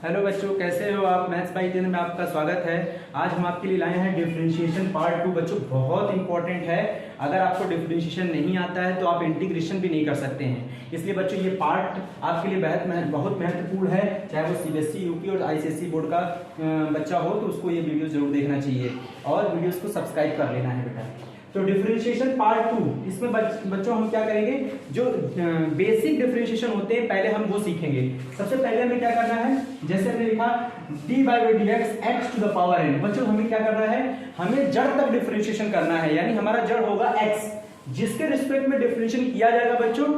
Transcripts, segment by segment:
Hello बच्चों, कैसे हो आप। मैथ्स बाय 10 में आपका स्वागत है। आज हम आपके लिए लाए हैं डिफरेंशिएशन पार्ट 2। बच्चों बहुत इंपॉर्टेंट है। अगर आपको डिफरेंशिएशन नहीं आता है तो आप इंटीग्रेशन भी नहीं कर सकते हैं। इसलिए बच्चों ये पार्ट आपके लिए बहुत महत्वपूर्ण है। चाहे वो सीबीएसई, यूपी और आईसीएसई बोर्ड का बच्चा हो तो उसको ये वीडियो जरूर देखना चाहिए और वीडियोज़ को सब्सक्राइब कर लेना है बेटा। तो डिफरेंशिएशन पार्ट 2, इसमें बच्चों हम क्या करेंगे, जो बेसिक डिफरेंशिएशन होते हैं पहले हम वो सीखेंगे। सबसे पहले हमें क्या करना है, जैसे हमने लिखा d by d x x to the power n. बच्चों हमें क्या करना है, हमें जड़ तक डिफरेंशिएशन करना है, यानी हमारा जड़ होगा एक्स, जिसके रिस्पेक्ट में डिफरेंशिएशन किया जाएगा बच्चों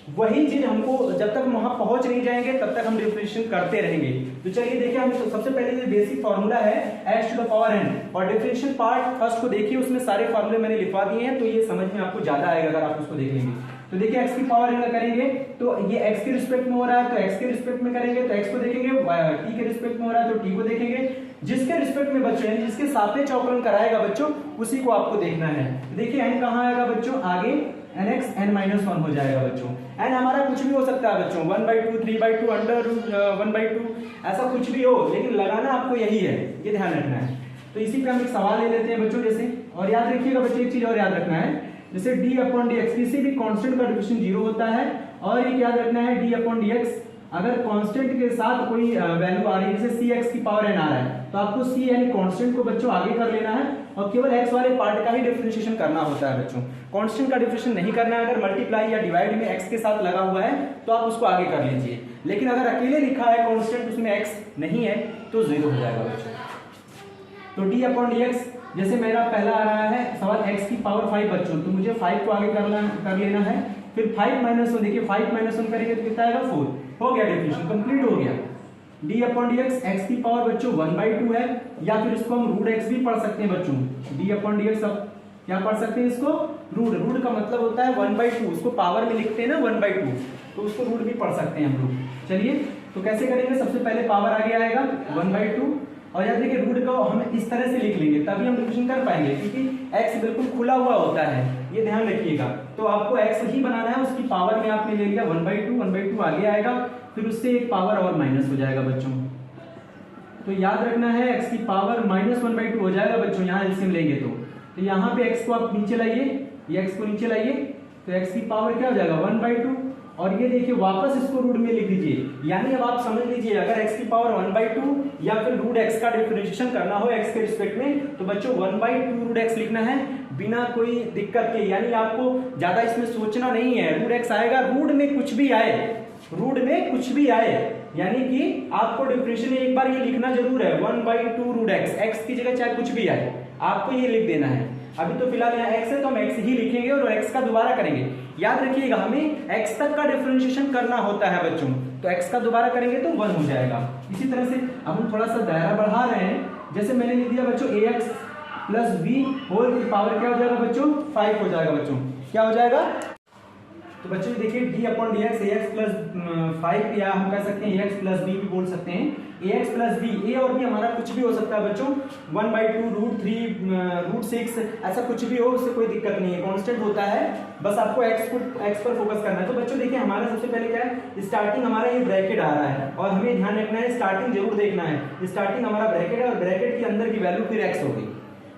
वही चीज हमको, जब तक वहां पहुंच नहीं जाएंगे तब तक हम डिफरेंशिएशन करते रहेंगे। तो चलिए देखिए, हम सबसे पहले ये बेसिक फार्मूला है x to the power n, और डिफरेंशियल पार्ट फर्स्ट को देखिए, उसमें सारे फार्मूले मैंने लिखवा दिए हैं तो ये समझ में आपको ज्यादा आएगा अगर आप उसको देख लेंगे। तो देखिए x की पावर n करेंगे तो ये x के रिस्पेक्ट में हो रहा है तो x के रिस्पेक्ट में करेंगे तो x को देखेंगे, t के रिस्पेक्ट में हो रहा है तो t को देखेंगे, जिसके रिस्पेक्ट में बच्चों यानी जिसके सापेक्ष अवकलन कराएगा बच्चों उसी को आपको देखना है। देखिए n कहाँ आएगा बच्चों, आगे nx n-1 हो जाएगा बच्चों। n हमारा कुछ भी हो सकता है बच्चों, 1/2, 3/2, √1/2, ऐसा कुछ भी हो, लेकिन लगाना आपको यही है, ये ध्यान रखना है। तो इसी पे हम एक सवाल ले लेते हैं बच्चों जैसे, और याद रखिएगा बच्चों एक चीज और याद रखना है, जैसे d/dx किसी भी कांस्टेंट का डिफरेंशिएशन 0 होता है, और एक याद रखना है d/dx अगर कांस्टेंट के साथ कोई वैल्यू आ रही है, जैसे cx की पावर n आ रहा है तो आपको c यानी कांस्टेंट को बच्चों आगे कर लेना है और केवल x वाले पार्ट का ही डिफरेंशिएशन करना होता है बच्चों। कांस्टेंट का डिफरेंशिएशन नहीं करना है। अगर मल्टीप्लाई या डिवाइड में x के साथ लगा हुआ है तो आप उसको आगे कर लीजिए, लेकिन अगर अकेले लिखा है कांस्टेंट उसमें x नहीं है तो 0 हो जाएगा बच्चों। तो d/dx जैसे मेरा पहला आ रहा है सवाल x की पावर 5 बच्चों, तो मुझे 5 को आगे कर लेना है, फिर 5 - 1 देखिए 5 - 1 करेंगे तो कितना आएगा 4, हो गया डिफरेंशिएशन कंप्लीट हो गया। d/dx x की पावर बच्चों 1/2 है, या फिर इसको हम √x भी पढ़ सकते हैं बच्चों। d/dx अब क्या पढ़ सकते हैं इसको, रूट का मतलब होता है 1/2, उसको पावर में लिखते हैं ना 1/2, तो उसको रूट भी पढ़ सकते हैं हम लोग। चलिए तो कैसे करेंगे, सबसे पहले पावर आगे आएगा 1/2, और याद देखिए रूट को हम इस तरह से लिख लेंगे तभी हम डिफरेंशिएशन कर पाएंगे, क्योंकि x बिल्कुल खुला हुआ होता है, ये ध्यान रखिएगा। तो आपको x ही बनाना है, उसकी पावर में आपने ले लिया 1/2 आगे आएगा, फिर उससे एक पावर और माइनस हो जाएगा बच्चों। तो याद रखना है x की पावर -1/2 हो जाएगा बच्चों, यहाँ एलसीएम लेंगे तो यहाँ पे x को आप नीचे लाइए, ये x को नीचे लाइए तो x की पावर क्या हो जाएगा 1/2, और ये देखिए वापस इसको रूट में लिख दीजिए, यानी अब आप समझ लीजिए अगर x की पावर 1/2 या फिर √x का डिफरेंशिएशन करना हो x के रिस्पेक्ट में तो बच्चों 1/2 √x लिखना है बिना कोई दिक्कत के, यानी आपको ज्यादा इसमें सोचना नहीं है। √x आएगा, रूट में कुछ भी आए, रूट में कुछ भी आए, यानी कि आपको डिफरेंशिएशन एक बार ये लिखना जरूर है 1/2 √x, x की जगह चाहे कुछ भी आए आपको ये लिख देना है। अभी तो फिलहाल यहाँ x है तो हम x ही लिखेंगे और x का दोबारा करेंगे। याद रखिएगा हमें x तक का डिफरेंशिएशन करना होता है बच्चों, तो x का दोबारा करेंगे तो 1 हो जाएगा। इसी तरह से अब हम थोड़ा सा दायरा बढ़ा रहे हैं, जैसे मैंने लिख दिया बच्चों ax + b होल की पावर क्या हो जाएगा बच्चों 5 हो जाएगा बच्चों, क्या हो जाएगा। तो बच्चों देखिए d/dx ax + 5 या हम कह सकते हैं ax + b भी बोल सकते हैं। ax + b, a और b हमारा कुछ भी हो सकता है बच्चों, 1/2 √3 √6 ऐसा कुछ भी हो, उससे कोई दिक्कत नहीं है, कांस्टेंट होता है, बस आपको x पर फोकस करना है। तो बच्चों देखिए हमारा सबसे पहले क्या है, स्टार्टिंग हमारा ये ब्रैकेट आ रहा है और हमें ध्यान रखना है स्टार्टिंग जरूर देखना है। स्टार्टिंग हमारा ब्रैकेट है और ब्रैकेट के अंदर की वैल्यू फिर x हो गई,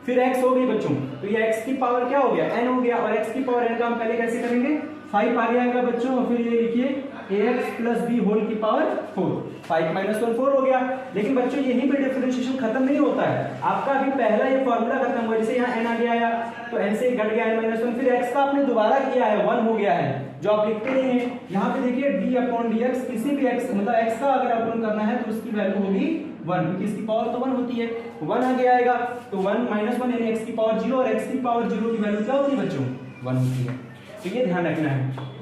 फिर x हो गई बच्चों, तो ये x की पावर क्या हो गया n हो गया, और x की पावर n का हम पहले कैसे करेंगे 5 आगे आएगा बच्चों, और फिर ये लिखिए ax + b होल की पावर 4, 5 - 1 4 हो गया। लेकिन बच्चों यहीं पे डिफरेंशिएशन खत्म नहीं होता है, आपका अभी पहला ये फॉर्मूला खत्म हुआ, जैसे यहाँ n आगे आया तो n से घट गया n - 1, फिर x का आपने दोबारा किया है 1 हो गया है, जो आप लिखते नहीं है। यहाँ पे देखिए d/dx किसी भी x मतलब x का अगर अवकलन करना है तो उसकी वैल्यू होगी 1, क्योंकि इसकी पावर तो 1 होती है, 1 आगे आएगा तो 1 - 1 यानी x की पावर 0, और x की पावर 0 की वैल्यू क्या होती है बच्चों 1 होती है। तो ये ध्यान रखना है।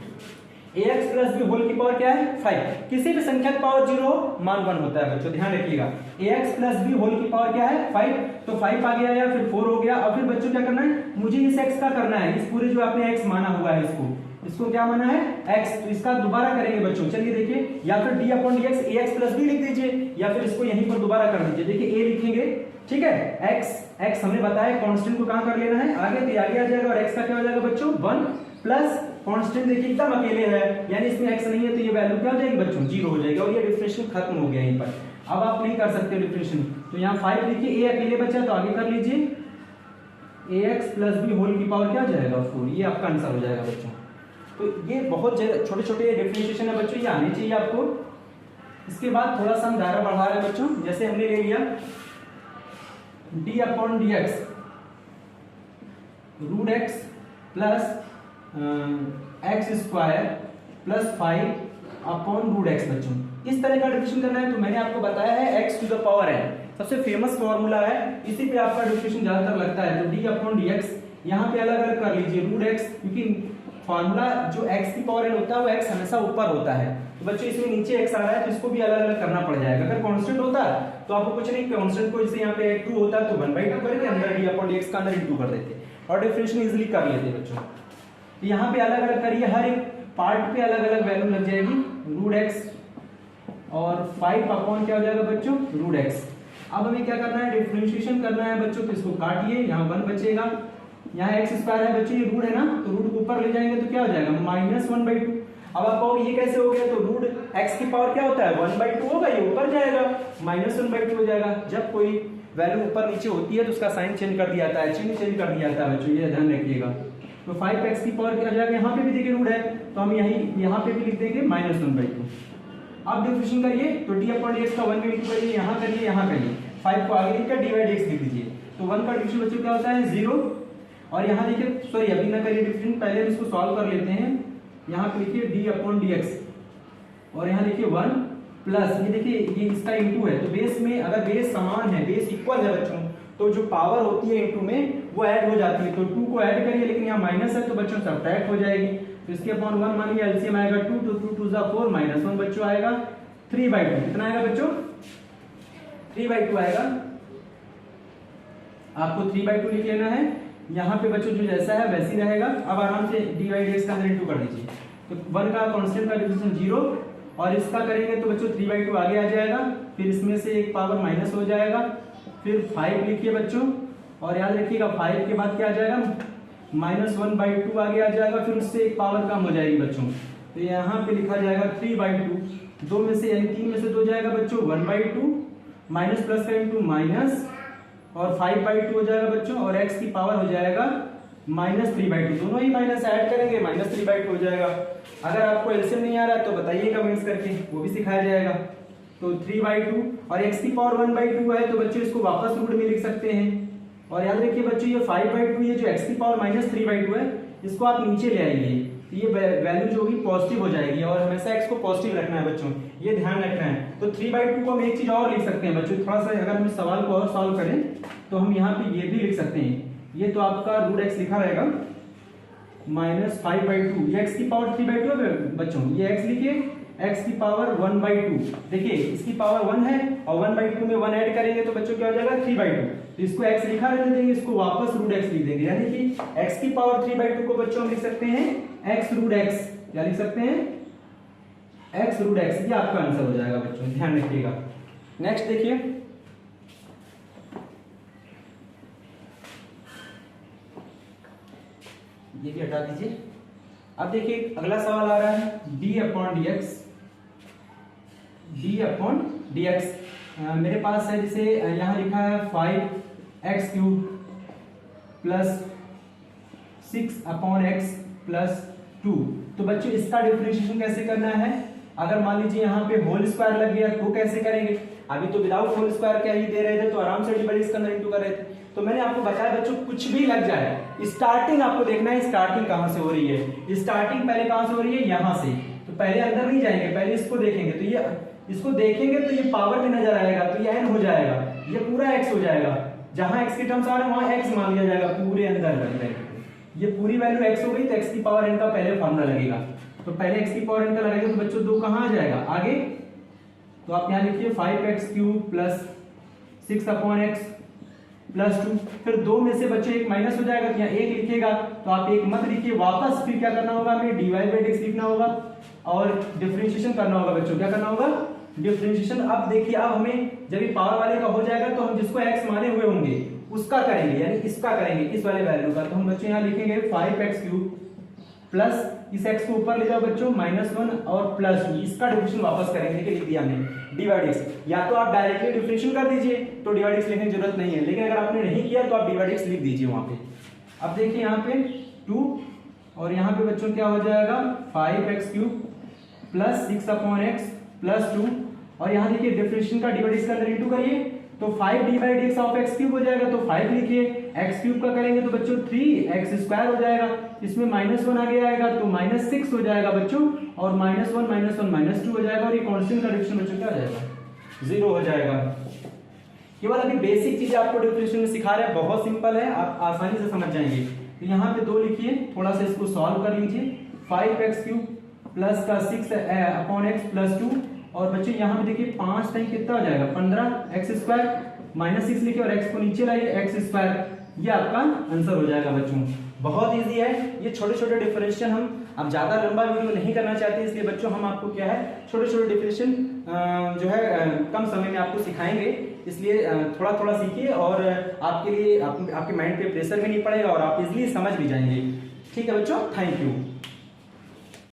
ax + b होल की पावर क्या है 5, किसी भी संख्या की पावर 0 हो मान 1 होता है बच्चों, ध्यान रखिएगा। ax + b होल की पावर क्या है 5, तो 5 आ गया, फिर 4 हो गया, और फिर बच्चों क्या करना है, मुझे इस x का करना है, इस पूरे जो आपने x माना हुआ है इसको क्या माना है x, तो इसका दोबारा करेंगे बच्चों। चलिए देखिए, या फिर d/dx ax + b लिख दीजिए, या फिर इसको यहीं पर दोबारा कर दीजिए। देखिए a लिखेंगे, ठीक है, x हमने बताया कांस्टेंट को कहां कर लेना है आगे, तो आगे आ जाएगा, और x का क्या हो जाएगा बच्चों 1 प्लस कांस्टेंट देखिए एकदम अकेले है, यानी इसमें x नहीं है तो ये वैल्यू क्या हो जाएगी बच्चों 0 हो जाएगी, और ये डिफरेंशिएशन खत्म हो गया यहीं पर। अब आप नहीं कर सकते डिफरेंशिएशन, तो यहाँ 5 लिखिए, ए अकेले बचा तो आगे कर लीजिए, ax प्लस बी होल की पावर क्या हो जाएगा 4, ये आपका आंसर हो जाएगा बच्चों। तो ये बहुत छोटे छोटे डिफरेंशिएशन है बच्चों, ये आने चाहिए आपको। इसके बाद थोड़ा सा हम दायरा बढ़ा रहे हैं बच्चों, जैसे हमने ले लिया d upon d x root x plus x square plus 5 upon root x बच्चों, इस तरह का डिफरेंशिएशन करना है। तो मैंने आपको बताया है x to the power n, सबसे फेमस फॉर्मूला है, इसी पे आपका डिफरेंशिएशन ज्यादातर लगता है। तो d अपॉन डी एक्स यहाँ पे अलग अलग कर लीजिए, रूट एक्स, क्योंकि फॉर्मूला जो x की पावर n होता है वो x हमेशा ऊपर होता है, तो बच्चों इसमें नीचे x आ रहा है तो इसको भी अलग अलग करना पड़ जाएगा। अगर कांस्टेंट होता तो आपको कुछ नहीं, कांस्टेंट को जैसे यहाँ पे 2 होता तो 1/2 करके अंदर d अपॉन dx का अंदर इंटू कर देते और डिफरेंशिएशन इजीली कर लेते बच्चों। तो यहाँ पे अलग अलग करिए, हर एक पार्ट पे अलग अलग वैल्यू लग जाएगी, रूट एक्स और 5 अपॉन क्या हो जाएगा बच्चों रूट एक्स। अब हमें क्या करना है, डिफरेंशिएशन करना है बच्चों, तो इसको काटिए, यहाँ 1 बचेगा, यहाँ एक्स स्क्वायर है बच्चों, ये रूट है ना, तो रूट को ऊपर ले जाएंगे तो क्या हो जाएगा -1/2। अब आप कहोगे ये कैसे हो गया, तो रूट एक्स की पावर क्या होता है 1/2 होगा, ये ऊपर जाएगा -1/2 हो जाएगा। जब कोई वैल्यू ऊपर नीचे होती है तो उसका साइन चेंज कर दिया जाता है, चिन्ह चेंज कर दिया जाता है बच्चों, ये ध्यान रखिएगा। तो 5x की पावर क्या हो जाएगा, यहाँ पे भी देखिए रूट है तो हम यहाँ पे भी लिख देंगे -1/2। अब डिफरेंशिएशन करिए, तो d अपॉन dx का 1 में इंटू करिए, यहाँ करिए, यहाँ करिए, 5 को आगे लिखकर d/dx लिख दीजिए, तो 1 का डिफरेंशिएशन बच्चों क्या होता है 0। और यहाँ देखिए, सॉरी अभी ना करिए डिफरेंशिएशन, पहले हम इसको सॉल्व कर लेते हैं। यहाँ पे लिखिए d अपॉन dx और यहाँ लिखिए 1 प्लस, ये देखिए ये इसका इंटू है, तो बेस में अगर बेस समान है, बेस इक्वल है बच्चों, तो जो पावर होती है इंटू में वो ऐड हो जाती है। तो 2 को ऐड करिए, लेकिन यहाँ माइनस है तो बच्चों सब्ट्रैक्ट हो जाएगी, तो इसके अपॉन 1 मानिए, एलसीएम आएगा 2, तो 2 2 4 -1 बच्चों आएगा 3/2। कितना आएगा बच्चों 3/2 आएगा, आपको 3/2 लिख लेना है। यहाँ पे बच्चों जो जैसा है वैसे ही रहेगा। अब आराम से d/dx का अंदर इंटू कर दीजिए, तो 1 का कांस्टेंट का डिफरेंशिएशन 0 और इसका करेंगे तो बच्चों 3/2 आगे आ जाएगा, फिर इसमें से एक पावर माइनस हो जाएगा, फिर 5 लिखिए बच्चों और याद रखिएगा 5 के बाद क्या आ जाएगा -1/2 आगे आ जाएगा, फिर उससे एक पावर कम हो जाएगी बच्चों, तो यहाँ पे लिखा जाएगा 3/2। 2 में से यानी 3 में से 2 जाएगा बच्चों 1/2, माइनस प्लस का इंटू माइनस और 5/2 हो जाएगा बच्चों, और x की पावर हो जाएगा -3/2। दोनों ही माइनस ऐड करेंगे -3/2 हो जाएगा। अगर आपको एलसीएम नहीं आ रहा है तो बताइए कमेंट्स करके, वो भी सिखाया जाएगा। तो 3/2 और x की पावर 1/2 है तो बच्चों इसको वापस रूट में लिख सकते हैं। और याद रखिए बच्चों ये 5/2, ये जो x की पावर -3/2 है इसको आप नीचे ले आइए, तो ये वैल्यू जो होगी पॉजिटिव हो जाएगी, और हमेशा x को पॉजिटिव रखना है बच्चों, ये ध्यान रखना है। तो 3/2 को हम एक चीज और लिख सकते हैं बच्चों, थोड़ा सा अगर हम इस सवाल को और सॉल्व करें तो हम यहाँ पे ये भी लिख सकते हैं। ये तो आपका रूट x लिखा रहेगा -5/2, ये x की पावर 3/2 है बच्चों, ये x लिखिए, x की पावर 1/2, देखिए इसकी पावर 1 है और 1/2 में 1 ऐड करेंगे तो बच्चों क्या हो जाएगा 3/2, तो इसको x लिखा रहने देंगे, इसको वापस रूट x लिख देंगे, यानी कि x की पावर 3/2 को बच्चों हम लिख सकते हैं x रूट x, क्या लिख सकते हैं x रूट x, ये आपका आंसर हो जाएगा बच्चों, ध्यान रखिएगा। नेक्स्ट देखिए, ये भी हटा दीजिए। अब देखिए अगला सवाल आ रहा है d अपॉन dx। मेरे पास है जैसे यहाँ लिखा है 5x³ plus 6 upon x plus 2। तो बच्चों इसका डिफरेंशिएशन कैसे करना है, अगर मान लीजिए यहाँ पे होल स्क्वायर लग गया तो कैसे करेंगे, अभी तो विदाउट होल स्क्वायर क्या ही दे रहे थे तो आराम से डिवाइड इसके अंदर इंटू कर रहे थे। तो मैंने आपको बताया बच्चों कुछ भी लग जाए, स्टार्टिंग आपको देखना है स्टार्टिंग कहां से हो रही है, स्टार्टिंग पहले कहां से हो रही है यहाँ से, तो पहले अंदर नहीं जाएंगे, पहले इसको देखेंगे, तो ये इसको देखेंगे तो ये पावर में नजर आएगा, तो ये n हो जाएगा, ये पूरा x हो जाएगा, जहां x के टर्म्स आ रहे हैं वहां x मान लिया जाएगा पूरे अंदर, ये पूरी वैल्यू x हो गई तो x की पावर n का पहले फॉर्मूला लगेगा, तो पहले x की पावर n का लगेगा तो बच्चों 2 कहां आ जाएगा आगे, तो आप यहाँ लिखिए 5x³ plus 6 upon x plus 2, फिर 2 में से बच्चे एक माइनस हो जाएगा तो यहाँ 1 लिखिएगा, तो आप 1 मत लिखिए, वापस फिर क्या करना होगा हमें dy/dx लिखना होगा और डिफरेंशिएशन करना होगा बच्चों, क्या करना होगा डिफरेंशिएशन। अब देखिए अब हमें जब ये पावर वाले का हो जाएगा तो हम जिसको x माने हुए होंगे उसका करेंगे, यानी इसका करेंगे, इस वाले वैल्यू का, तो हम बच्चों यहाँ लिखेंगे 5x³ प्लस इस x को ऊपर ले जाओ बच्चों -1 और +2, इसका डिफरेंशियल वापस करेंगे। देखिए लिख दिया हमने डिवाइड x। या तो आप डायरेक्टली डिफरेंशियल कर दीजिए तो डिवाइड x लिखने की जरूरत नहीं है, लेकिन अगर आपने नहीं किया तो आप डिवाइड x लिख दीजिए वहां पे। अब देखिए यहाँ पे 2 और यहाँ पे बच्चों क्या हो जाएगा 5x³ + 6/x + 2 और यहाँ देखिए डिफरेंशियल का डिवाइड x का अंदर इंटू करिए तो 5 ऑफ x³ हो जाएगा तो 5 लिखिए, x³ का करेंगे तो बच्चों 3x² हो जाएगा, इसमें -1 आगे आएगा तो -6 हो जाएगा बच्चों और -1 -1 -2 हो जाएगा और ये कांस्टेंट का डिफरेंशियल बच्चों क्या हो जाएगा 0 हो जाएगा। केवल अभी बेसिक चीजें आपको डिफरेंशियल में सिखा रहे हैं, बहुत सिंपल है, आप आसानी से समझ जाएंगे। तो यहाँ पे 2 लिखिए, थोड़ा सा इसको सॉल्व कर लीजिए, 5x³ प्लस का 6/x + 2 और बच्चों यहाँ पे देखिए 5 टाइम कितना हो जाएगा 15x² -6 लिखिए और x को नीचे लाइए x², ये आपका आंसर हो जाएगा बच्चों। बहुत इजी है, ये छोटे छोटे डिफरेंशियल हम अब ज्यादा लंबा वीडियो नहीं करना चाहते, इसलिए बच्चों हम आपको क्या है छोटे छोटे डिफरेंशियल जो है कम समय में आपको सिखाएंगे, इसलिए थोड़ा थोड़ा सीखिए और आपके लिए आपके माइंड पे प्रेशर भी नहीं पड़ेगा और आप इजीली समझ भी जाएंगे। ठीक है बच्चों, थैंक यू।